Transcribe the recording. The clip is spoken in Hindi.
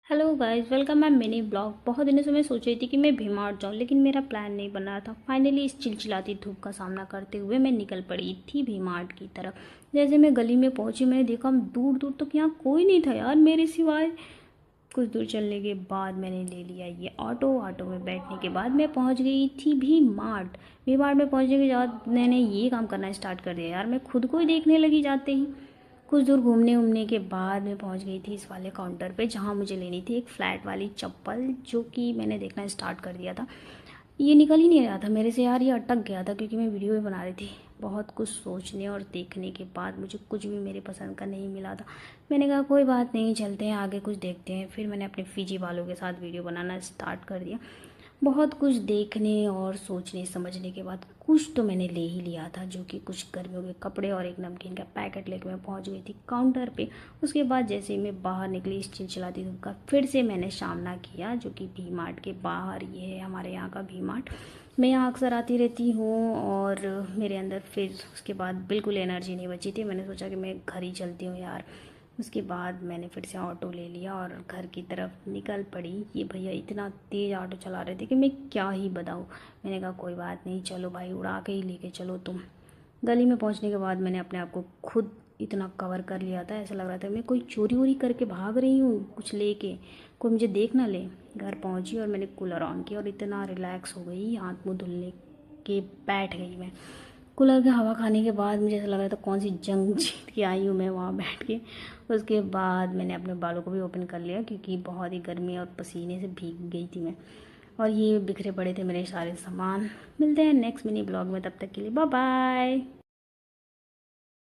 Hello guys, welcome my mini blog. बहुत दिनों से मैं सोच रही थी कि मैं वी मार्ट जाऊँ, लेकिन मेरा प्लान नहीं बन रहा था। फाइनली इस चिलचिलाती धूप का सामना करते हुए मैं निकल पड़ी थी वी मार्ट की तरफ। जैसे मैं गली में पहुंची, मैंने देखा दूर दूर तक यहाँ कोई नहीं था यार मेरे सिवाय। कुछ दूर चलने के बाद मैंने ले लिया ये ऑटो। ऑटो में बैठने के बाद मैं पहुंच गई थी वी मार्ट। वी मार्ट में पहुंचने के बाद मैंने ये काम करना स्टार्ट कर दिया यार, मैं खुद को ही देखने लगी जाते ही। कुछ दूर घूमने उमने के बाद मैं पहुंच गई थी इस वाले काउंटर पे, जहां मुझे लेनी थी एक फ्लैट वाली चप्पल, जो कि मैंने देखना स्टार्ट कर दिया था। ये निकल ही नहीं रहा था मेरे से यार, ये अटक गया था क्योंकि मैं वीडियो भी बना रही थी। बहुत कुछ सोचने और देखने के बाद मुझे कुछ भी मेरे पसंद का नहीं मिला था। मैंने कहा कोई बात नहीं, चलते हैं आगे कुछ देखते हैं। फिर मैंने अपने फीजी वालों के साथ वीडियो बनाना स्टार्ट कर दिया। बहुत कुछ देखने और सोचने समझने के बाद कुछ तो मैंने ले ही लिया था, जो कि कुछ गर्मियों के कपड़े और एक नमकीन का पैकेट लेकर मैं पहुंच गई थी काउंटर पे। उसके बाद जैसे ही मैं बाहर निकली इस चिलचिलाती धूप का फिर से मैंने सामना किया, जो कि वी मार्ट के बाहर ये है हमारे यहाँ का वी मार्ट। मैं यहाँ अक्सर आती रहती हूँ और मेरे अंदर फिर उसके बाद बिल्कुल एनर्जी नहीं बची थी। मैंने सोचा कि मैं घर ही चलती हूँ यार। उसके बाद मैंने फिर से ऑटो ले लिया और घर की तरफ निकल पड़ी। ये भैया इतना तेज़ ऑटो चला रहे थे कि मैं क्या ही बताऊँ। मैंने कहा कोई बात नहीं, चलो भाई उड़ा के ही लेके चलो तुम। गली में पहुंचने के बाद मैंने अपने आप को खुद इतना कवर कर लिया था, ऐसा लग रहा था मैं कोई चोरी वोरी करके भाग रही हूँ कुछ लेके, कोई मुझे देख ना ले। घर पहुंची और मैंने कूलर ऑन किया और इतना रिलैक्स हो गई, हाथ मुँह धुलने के बैठ गई मैं। कूलर की हवा खाने के बाद मुझे ऐसा लग रहा था कौन सी जंग जीत के आई हूँ मैं वहाँ बैठ के। उसके बाद मैंने अपने बालों को भी ओपन कर लिया, क्योंकि बहुत ही गर्मी और पसीने से भीग गई थी मैं। और ये बिखरे पड़े थे मेरे सारे सामान। मिलते हैं नेक्स्ट मिनी ब्लॉग में, तब तक के लिए बाय बाय।